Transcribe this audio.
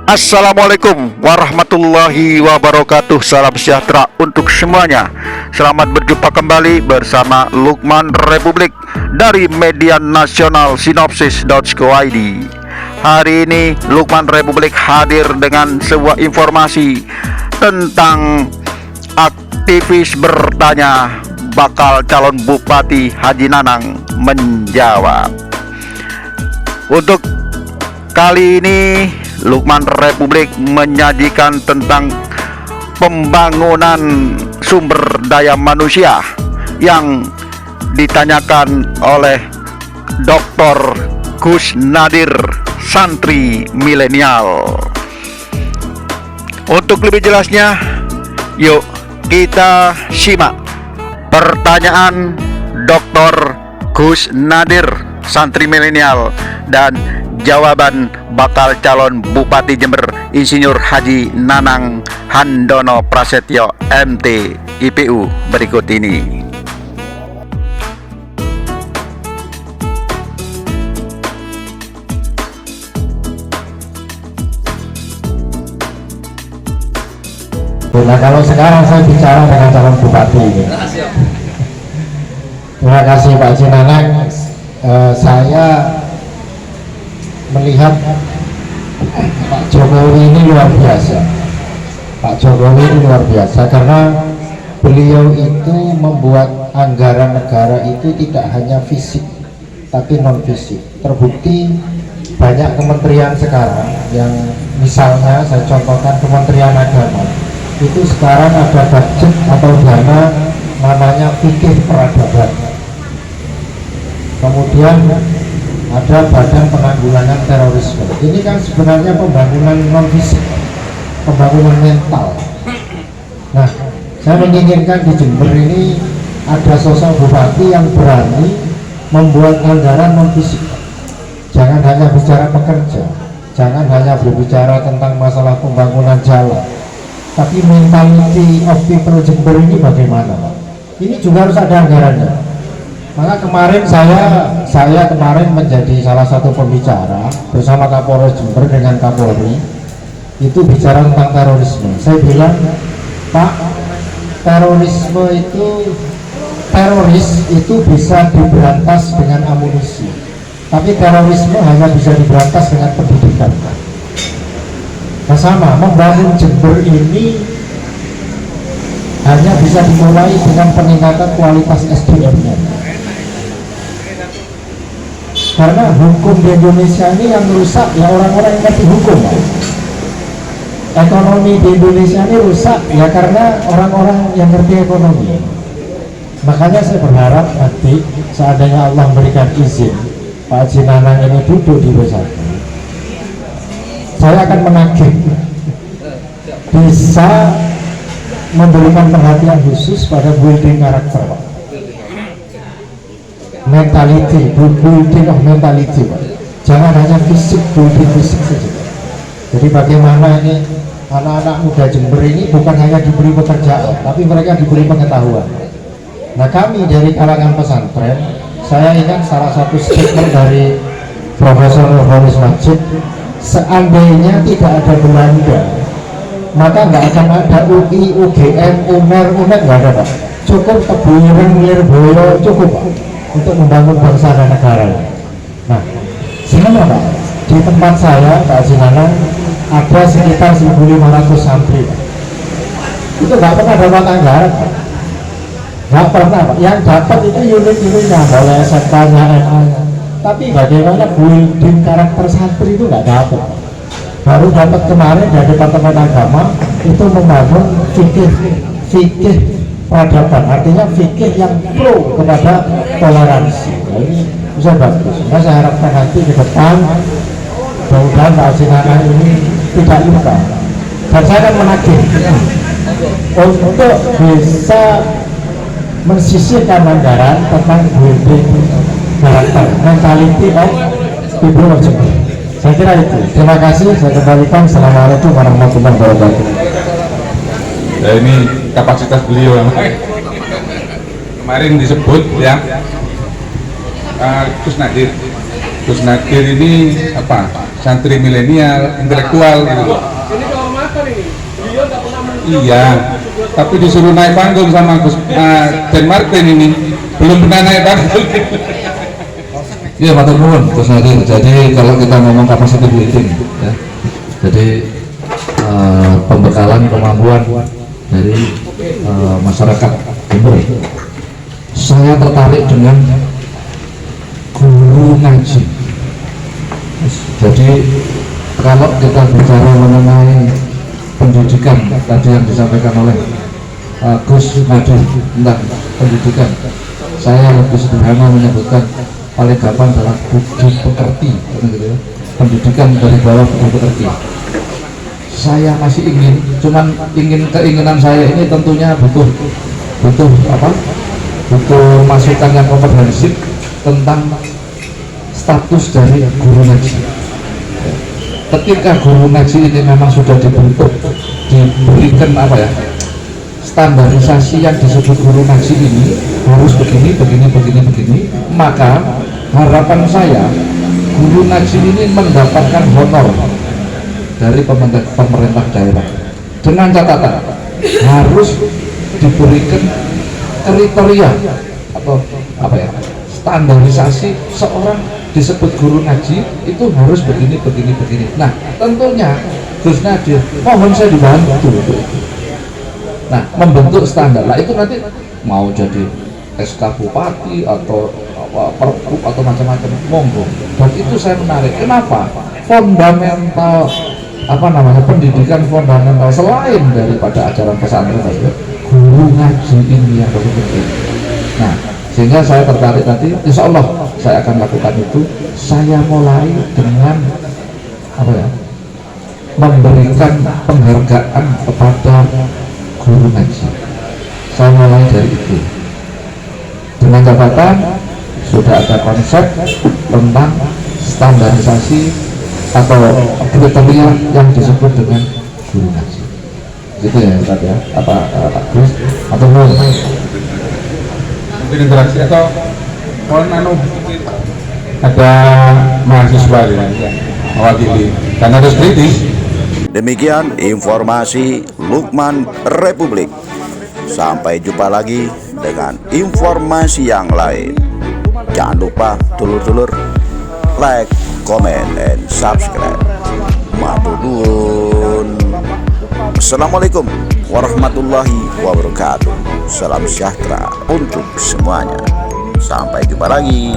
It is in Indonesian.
Assalamualaikum warahmatullahi wabarakatuh. Salam sejahtera untuk semuanya. Selamat berjumpa kembali bersama Lukman Republik dari media nasional Sinopsis.co.id. Hari ini Lukman Republik hadir dengan sebuah informasi tentang aktivis bertanya bakal calon Bupati Haji Nanang menjawab. Untuk kali ini Lukman Republik menyajikan tentang pembangunan sumber daya manusia yang ditanyakan oleh Dr. Gus Nadir, santri milenial. Untuk lebih jelasnya, yuk kita simak pertanyaan Dr. Gus Nadir, santri milenial, dan jawaban bakal calon Bupati Jember Insinyur Haji Nanang Handono Prasetyo MT IPU berikut ini. Nah, kalau sekarang saya bicara dengan calon bupati ini. Terima kasih Pak Haji Nanang. Saya melihat Pak Jokowi ini luar biasa. Pak Jokowi ini luar biasa karena beliau itu membuat anggaran negara itu tidak hanya fisik tapi non fisik. Terbukti banyak kementerian sekarang yang misalnya saya contohkan Kementerian Agama itu sekarang ada budget atau dana namanya fikih peradaban. Kemudian ada Badan Penanggulangan Terorisme. Ini kan sebenarnya pembangunan non fisik, pembangunan mental. Nah, saya menginginkan di Jember ini ada sosok bupati yang berani membuat anggaran non fisik. Jangan hanya bicara pekerja, jangan hanya berbicara tentang masalah pembangunan jalan, tapi mentality of people Jember ini bagaimana, Pak? Ini juga harus ada anggarannya. Maka kemarin saya kemarin menjadi salah satu pembicara bersama Kapolres Jember dengan Kapolri, itu bicara tentang terorisme. Saya bilang, Pak, terorisme itu, teroris itu bisa diberantas dengan amunisi, tapi terorisme hanya bisa diberantas dengan pendidikan. Nah, sama, membangun Jember ini hanya bisa dimulai dengan peningkatan kualitas SDM-nya. Karena hukum di Indonesia ini yang rusak ya orang-orang yang ngerti hukum, ya. Ekonomi di Indonesia ini rusak ya karena orang-orang yang ngerti ekonomi. Makanya saya berharap nanti seandainya Allah memberikan izin Pak Haji Nanang ini duduk di bersatu, saya akan menagih bisa memberikan perhatian khusus pada building karakter, Pak. Mentality, building of mentality, Pak. Jangan hanya fisik, building fisik saja. Jadi bagaimana ini anak-anak muda Jember ini bukan hanya diberi pekerjaan, tapi mereka diberi pengetahuan. Nah, kami dari kalangan pesantren, saya ingat salah satu statement dari Profesor Holis Majid, seandainya tidak ada Belanda, maka nggak akan ada UI, UGM, UNER nggak ada, Pak. Cukup Tebu Ireng, Lirboyo, cukup, Pak, untuk membangun bangsa dan negara. Nah, sehingga Pak, di tempat saya Pak Haji Nanang ada sekitar 1.500 santri, Pak. Itu nggak pernah dapat anggaran, Pak. Nggak pernah, Pak. Yang dapat itu unit-unitnya, boleh SMK-nya, MA-nya. Tapi bagaimana building karakter santri itu nggak dapat, Pak. Baru dapat kemarin dari Departemen Agama itu membangun fikih peradaban, artinya fikih yang pro kepada toleransi. Nah, ini bisa bagus. Nah, saya harapkan nanti ke depan mudah-mudahan Pak Haji Nanang ini tidak lupa, dan saya akan menagih untuk bisa mensisihkan anggaran tentang building karakter, mentality of people of Jember. Saya kira itu. Terima kasih. Saya kembalikan. Assalamualaikum warahmatullahi wabarakatuh. Ya, ini kapasitas beliau yang kemarin disebut ya, Gus Nadir ini apa? santri milenial, intelektual gitu loh. Ini kehormatan ini. Beliau nggak pernah Iya, tapi disuruh naik panggung sama Gus Dan Martin ini belum pernah naik panggung. Iya, matur nuwun Gus Nadir. Jadi kalau kita ngomong capacity building, ya, jadi pembekalan kemampuan dari masyarakat Jember. Saya tertarik dengan guru ngaji. Jadi kalau kita bicara mengenai pendidikan tadi yang disampaikan oleh Gus Nadir tentang pendidikan, saya lebih sederhana menyebutkan paling gampang adalah budi pekerti, gitu ya. Pendidikan dari bawah budi pekerti. Saya masih ingin, cuman keinginan saya ini tentunya butuh apa? Butuh masukan yang komprehensif tentang status dari guru ngaji. Ketika guru ngaji ini memang sudah dibentuk, diberikan apa ya, standarisasi yang disebut guru ngaji ini harus begini, maka harapan saya guru ngaji ini mendapatkan honor dari pemerintah daerah, dengan catatan harus diberikan kriteria atau apa ya, standarisasi seorang disebut guru ngaji itu harus begini. Nah, tentunya Gus Nadir mohon saya dibantu. Nah, membentuk standar. Nah, itu nanti mau jadi SK Bupati atau Pergub atau macam-macam, monggo. Dan itu saya menarik. Kenapa? Fundamental pendidikan fundamental selain daripada ajaran pesantren saja, guru ngaji ini yang paling penting. Nah, sehingga saya tertarik nanti, insya Allah saya akan lakukan itu. Saya mulai dengan memberikan penghargaan kepada guru ngaji. Saya mulai dari itu dengan catatan sudah ada konsep tentang standarisasi atau kriteria yang disebut dengan guru ngaji. Gitu ya Ustaz ya, Pak Gus atau Mungkin interaksi atau ada mahasiswa ya, mewakili karena harus kritis. Demikian informasi Lukman Republik. Sampai jumpa lagi dengan informasi yang lain. Jangan lupa dulur-dulur like, comment, and subscribe. Matur nuwun. Assalamualaikum warahmatullahi wabarakatuh. Salam sejahtera untuk semuanya. Sampai jumpa lagi.